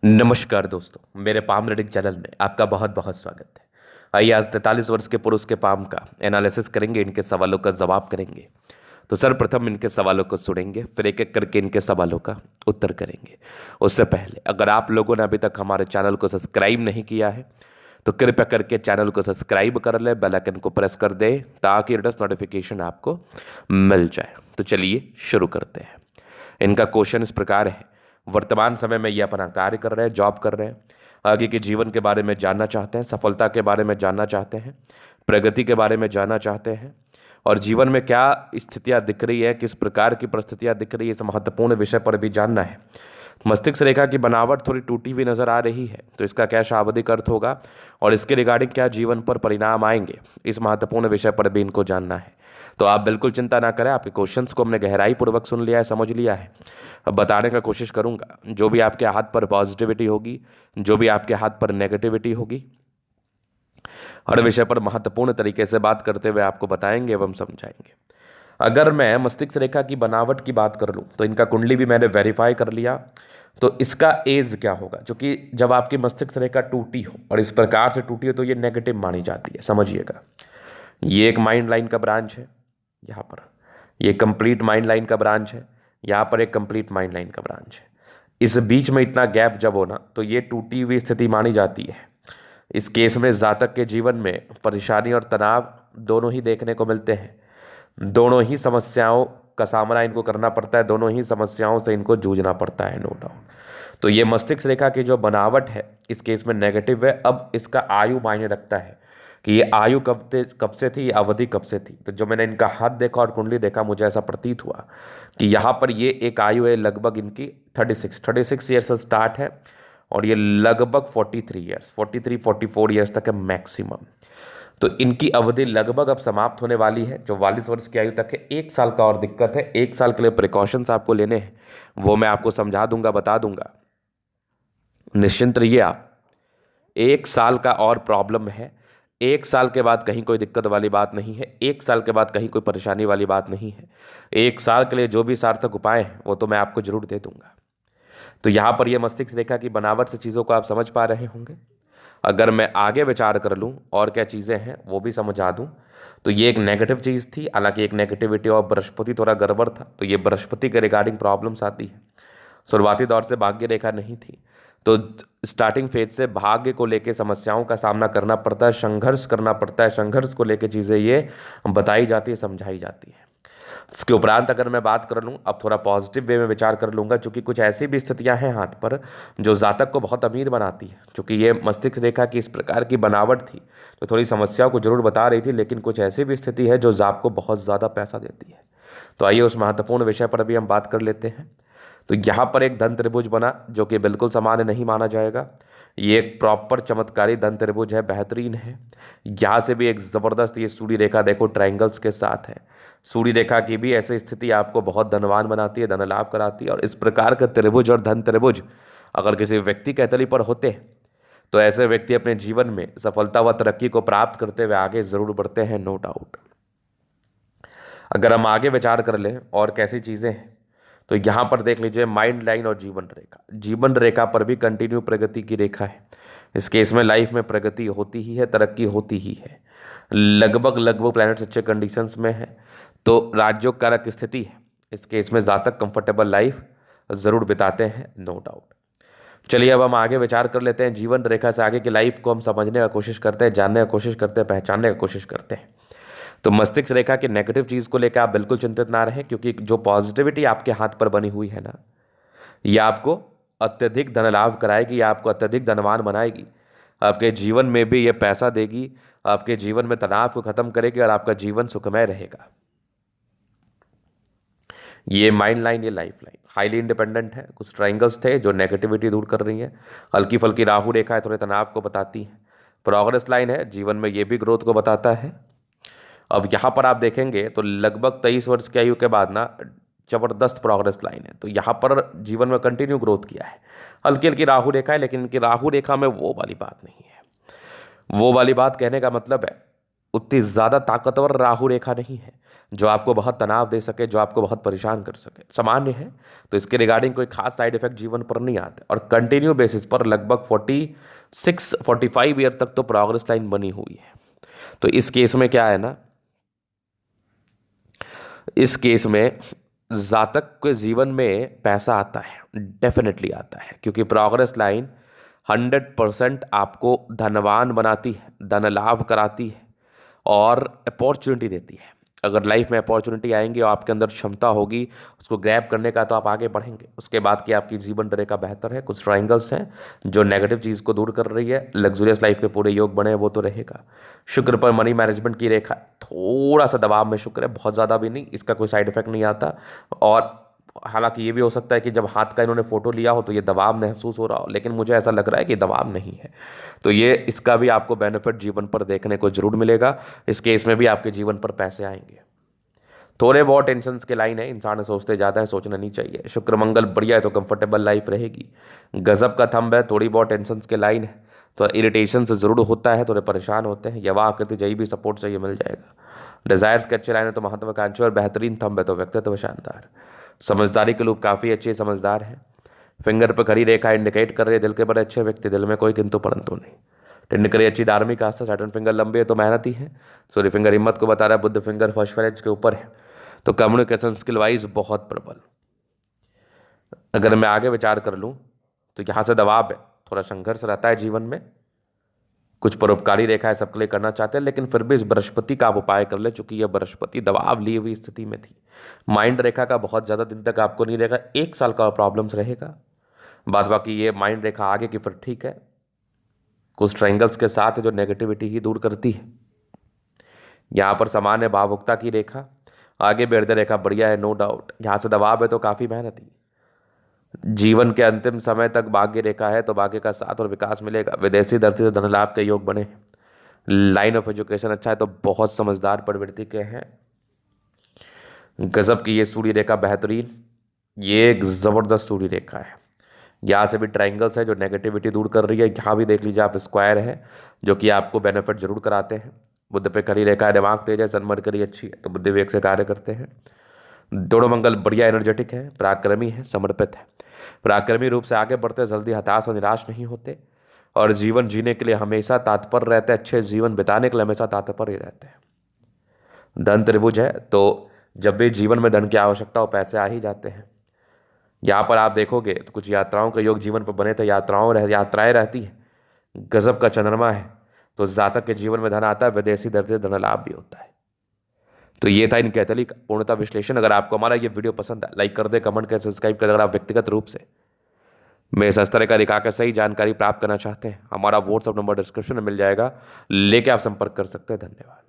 नमस्कार दोस्तों, मेरे पाम रीडिंग चैनल में आपका बहुत बहुत स्वागत है। आइए आज 43 वर्ष के पुरुष के पाम का एनालिसिस करेंगे, इनके सवालों का जवाब करेंगे। तो सर्वप्रथम इनके सवालों को सुनेंगे, फिर एक एक करके इनके सवालों का उत्तर करेंगे। उससे पहले अगर आप लोगों ने अभी तक हमारे चैनल को सब्सक्राइब नहीं किया है तो कृपया करके चैनल को सब्सक्राइब कर ले, बेल आइकन को प्रेस कर दे ताकि लेटेस्ट नोटिफिकेशन आपको मिल जाए। तो चलिए शुरू करते हैं। इनका क्वेश्चन इस प्रकार है। वर्तमान समय में ये अपना कार्य कर रहे हैं, जॉब कर रहे हैं, आगे के जीवन के बारे में जानना चाहते हैं, सफलता के बारे में जानना चाहते हैं, प्रगति के बारे में जानना चाहते हैं और जीवन में क्या स्थितियां दिख रही है, किस प्रकार की परिस्थितियां दिख रही है, इस महत्वपूर्ण विषय पर भी जानना है। मस्तिष्क रेखा की बनावट थोड़ी टूटी हुई नजर आ रही है, तो इसका क्या शाब्दिक अर्थ होगा और इसके रिगार्डिंग क्या जीवन पर परिणाम आएंगे, इस महत्वपूर्ण विषय पर भी इनको जानना है। तो आप बिल्कुल चिंता ना करें, आपके क्वेश्चंस को हमने गहराई पूर्वक सुन लिया है, समझ लिया है। अब बताने का कोशिश करूंगा। जो भी आपके हाथ पर पॉजिटिविटी होगी, जो भी आपके हाथ पर नेगेटिविटी होगी, हर विषय पर महत्वपूर्ण तरीके से बात करते हुए आपको बताएंगे एवं समझाएंगे। अगर मैं मस्तिष्क रेखा की बनावट की बात कर लूं तो इनका कुंडली भी मैंने वेरीफाई कर लिया। तो इसका एज क्या होगा, क्योंकि जब आपकी मस्तिष्क रेखा टूटी हो और इस प्रकार से टूटी हो तो ये नेगेटिव मानी जाती है, समझिएगा। ये एक माइंड लाइन का ब्रांच है, यहाँ पर ये कंप्लीट माइंड लाइन का ब्रांच है, यहाँ पर एक कंप्लीट माइंड लाइन का ब्रांच है। इस बीच में इतना गैप जब होना तो ये टूटी हुई स्थिति मानी जाती है। इस केस में जातक के जीवन में परेशानी और तनाव दोनों ही देखने को मिलते हैं। दोनों ही समस्याओं का सामना इनको करना पड़ता है, दोनों ही समस्याओं से इनको जूझना पड़ता है, नो डाउट। तो ये मस्तिष्क रेखा की जो बनावट है इस केस में नेगेटिव है। अब इसका आयु मायने रखता है कि ये आयु कब से थी, अवधि कब से थी। तो जो मैंने इनका हाथ देखा और कुंडली देखा, मुझे ऐसा प्रतीत हुआ कि यहाँ पर ये एक आयु है लगभग इनकी 36 ईयर्स से स्टार्ट है और ये लगभग 43 ईयर्स तक है मैक्सिमम। तो इनकी अवधि लगभग अब समाप्त होने वाली है, 44 वर्ष की आयु तक है। 1 साल का और दिक्कत है, 1 साल के लिए प्रिकॉशंस आपको लेने हैं, वो मैं आपको समझा दूंगा, बता दूंगा। निश्चिंत रहिए आप। 1 साल का और प्रॉब्लम है। 1 साल के बाद कहीं कोई दिक्कत वाली बात नहीं है, 1 साल के बाद कहीं कोई परेशानी वाली बात नहीं है। 1 साल के लिए जो भी सार्थक उपाय हैं वो तो मैं आपको जरूर दे दूंगा। तो यहाँ पर ये मस्तिष्क रेखा की बनावट से चीज़ों को आप समझ पा रहे होंगे। अगर मैं आगे विचार कर लूँ और क्या चीज़ें हैं वो भी समझा दूँ, तो ये एक नेगेटिव चीज़ थी। हालांकि एक नेगेटिविटी और बृहस्पति थोड़ा गड़बड़ था, तो ये बृहस्पति के रिगार्डिंग प्रॉब्लम्स आती है। शुरुआती दौर से भाग्य रेखा नहीं थी, तो स्टार्टिंग फेज से भाग्य को लेके समस्याओं का सामना करना पड़ता है, संघर्ष करना पड़ता है। संघर्ष को लेके चीज़ें ये बताई जाती है, समझाई जाती है। इसके उपरांत अगर मैं बात कर लूँ, अब थोड़ा पॉजिटिव वे में विचार कर लूँगा, क्योंकि कुछ ऐसी भी स्थितियां हैं हाथ पर जो जातक को बहुत अमीर बनाती है। क्योंकि ये मस्तिष्क रेखा की इस प्रकार की बनावट थी तो थोड़ी समस्याओं को जरूर बता रही थी, लेकिन कुछ ऐसी भी स्थिति है जो जाप को बहुत ज़्यादा पैसा देती है। तो आइए उस महत्वपूर्ण विषय पर भी हम बात कर लेते हैं। तो यहाँ पर एक धन त्रिभुज बना जो कि बिल्कुल सामान्य नहीं माना जाएगा। ये एक प्रॉपर चमत्कारी धन त्रिभुज है, बेहतरीन है। यहाँ से भी एक ज़बरदस्त ये सूर्य रेखा देखो ट्रायंगल्स के साथ है। सूर्य रेखा की भी ऐसी स्थिति आपको बहुत धनवान बनाती है, धन लाभ कराती है। और इस प्रकार का त्रिभुज और धन त्रिभुज अगर किसी व्यक्ति के तली पर होते हैं तो ऐसे व्यक्ति अपने जीवन में सफलता व तरक्की को प्राप्त करते हुए आगे जरूर बढ़ते हैं, नो डाउट। अगर हम आगे विचार कर लें और कैसी चीज़ें हैं, तो यहाँ पर देख लीजिए माइंड लाइन और जीवन रेखा। जीवन रेखा पर भी कंटिन्यू प्रगति की रेखा है। इस केस में लाइफ में प्रगति होती ही है, तरक्की होती ही है। लगभग लगभग प्लैनेट्स अच्छे कंडीशंस में है, तो राजयोग कारक स्थिति है। इस केस में जातक कंफर्टेबल लाइफ जरूर बिताते हैं, नो डाउट। चलिए अब हम आगे विचार कर लेते हैं। जीवन रेखा से आगे की लाइफ को हम समझने का कोशिश करते हैं, जानने का कोशिश करते हैं, पहचानने का कोशिश करते हैं। तो मस्तिष्क रेखा की नेगेटिव चीज़ को लेकर आप बिल्कुल चिंतित ना रहें, क्योंकि जो पॉजिटिविटी आपके हाथ पर बनी हुई है ना, ये आपको अत्यधिक धन लाभ कराएगी, आपको अत्यधिक धनवान बनाएगी। आपके जीवन में भी ये पैसा देगी, आपके जीवन में तनाव को खत्म करेगी और आपका जीवन सुखमय रहेगा। ये माइंड लाइन, ये लाइफ लाइन हाईली इंडिपेंडेंट है। कुछ ट्राइंगल्स थे जो नेगेटिविटी दूर कर रही है। हल्की फुल्की राहु रेखा है, थोड़े तनाव को बताती है। प्रोग्रेस लाइन है, जीवन में ये भी ग्रोथ को बताता है। अब यहाँ पर आप देखेंगे तो लगभग 23 वर्ष की आयु के बाद ना जबरदस्त प्रोग्रेस लाइन है। तो यहाँ पर जीवन में कंटिन्यू ग्रोथ किया है। हल्की हल्की राहु रेखा है, लेकिन इनकी राहु रेखा में वो वाली बात नहीं है। वो वाली बात कहने का मतलब है उतनी ज़्यादा ताकतवर राहु रेखा नहीं है जो आपको बहुत तनाव दे सके, जो आपको बहुत परेशान कर सके। सामान्य है, तो इसके रिगार्डिंग कोई खास साइड इफेक्ट जीवन पर नहीं आते और कंटिन्यू बेसिस पर लगभग 46-45 ईयर तक तो प्रोग्रेस लाइन बनी हुई है। तो इस केस में क्या है ना, इस केस में जातक के जीवन में पैसा आता है, डेफिनेटली आता है, क्योंकि प्रोग्रेस लाइन 100% आपको धनवान बनाती है, धन लाभ कराती है और अपॉर्चुनिटी देती है। अगर लाइफ में अपॉर्चुनिटी आएंगी और आपके अंदर क्षमता होगी उसको ग्रैब करने का, तो आप आगे बढ़ेंगे। उसके बाद की आपकी जीवन रेखा बेहतर है। कुछ ट्रायंगल्स हैं जो नेगेटिव चीज़ को दूर कर रही है, लग्जूरियस लाइफ के पूरे योग बने, वो तो रहेगा। शुक्र पर मनी मैनेजमेंट की रेखा, थोड़ा सा दबाव में शुक्र है, बहुत ज़्यादा भी नहीं, इसका कोई साइड इफेक्ट नहीं आता। और हालांकि ये भी हो सकता है कि जब हाथ का इन्होंने फोटो लिया हो तो ये दबाव महसूस हो रहा हो, लेकिन मुझे ऐसा लग रहा है कि दबाव नहीं है। तो ये इसका भी आपको बेनिफिट जीवन पर देखने को जरूर मिलेगा। इस केस में भी आपके जीवन पर पैसे आएंगे। थोड़े बहुत टेंशन के लाइन है, इंसान सोचते ज़्यादा है, सोचना नहीं चाहिए। शुक्र मंगल बढ़िया है तो कंफर्टेबल लाइफ रहेगी। गजब का थंब है, थोड़ी बहुत टेंशन के लाइन है, तो इरिटेशन से ज़रूर होता है, थोड़े परेशान होते हैं। यवा आकृति जही भी सपोर्ट चाहिए मिल जाएगा। डिजायर्स के अच्छे लाइन है तो महत्वाकांक्षी और बेहतरीन थंब है तो व्यक्तित्व शानदार। समझदारी के लोग काफ़ी अच्छे समझदार हैं। फिंगर पर खड़ी रेखा इंडिकेट कर रही है दिल के बड़े अच्छे व्यक्ति, दिल में कोई किंतु परंतु नहीं। टिंड करी अच्छी धार्मिक आस्था, सैटर्न फिंगर लंबे है तो मेहनती है। सूर्य फिंगर हिम्मत को बता रहा है, बुद्ध फिंगर फर्स्ट के ऊपर है, तो कम्युनिकेशन स्किल वाइज बहुत प्रबल। अगर मैं आगे विचार कर लूँ तो यहाँ से दबाव है, थोड़ा संघर्ष रहता है जीवन में। कुछ परोपकारी रेखा है सबके लिए करना चाहते हैं, लेकिन फिर भी इस बृहस्पति का आप उपाय कर ले, चूंकि यह बृहस्पति दबाव ली हुई स्थिति में थी। माइंड रेखा का बहुत ज़्यादा दिन तक आपको नहीं रहेगा, 1 साल का प्रॉब्लम्स रहेगा। बाद बाकी ये माइंड रेखा आगे की फिर ठीक है। कुछ ट्रायंगल्स के साथ जो नेगेटिविटी ही दूर करती है। यहाँ पर सामान्य भावुकता की रेखा, आगे बेहतर रेखा बढ़िया है, नो डाउट। यहाँ से दबाव है तो काफ़ी मेहनती। जीवन के अंतिम समय तक भाग्य रेखा है तो भाग्य का साथ और विकास मिलेगा। विदेशी धरती से धन लाभ के योग बने। लाइन ऑफ एजुकेशन अच्छा है तो बहुत समझदार प्रवृत्ति के हैं। गजब की ये सूर्य रेखा बेहतरीन, ये एक जबरदस्त सूर्य रेखा है। यहाँ से भी ट्रायंगल्स है जो नेगेटिविटी दूर कर रही है। यहाँ भी देख लीजिए आप, स्क्वायर है जो कि आपको बेनिफिट जरूर कराते हैं। बुद्ध पे खड़ी रेखा है, दिमाग तेज है, सनमर करी अच्छी है तो बुद्धि विवेक से कार्य करते हैं। दोनों मंगल बढ़िया एनर्जेटिक है, पराक्रमी है, समर्पित है। पराक्रमी रूप से आगे बढ़ते, जल्दी हताश और निराश नहीं होते और जीवन जीने के लिए हमेशा तात्पर रहते हैं, अच्छे जीवन बिताने के लिए हमेशा तात्पर ही रहते हैं। धन त्रिभुज है तो जब भी जीवन में धन की आवश्यकता हो पैसे आ ही जाते हैं। यहाँ पर आप देखोगे तो कुछ यात्राओं का योग जीवन पर बने थे, यात्राएं रहती हैं। गजब का चंद्रमा है तो जातक के जीवन में धन आता है, विदेशी धरती से धन लाभ भी होता है। तो ये था इनके कैथोलिक पूर्णता विश्लेषण। अगर आपको हमारा ये वीडियो पसंद है, लाइक कर दे, कमेंट कर, सब्सक्राइब कर। अगर आप व्यक्तिगत रूप से मैं इस तरह का दिखाकर सही जानकारी प्राप्त करना चाहते हैं, हमारा व्हाट्सअप नंबर डिस्क्रिप्शन में मिल जाएगा, लेके आप संपर्क कर सकते हैं। धन्यवाद।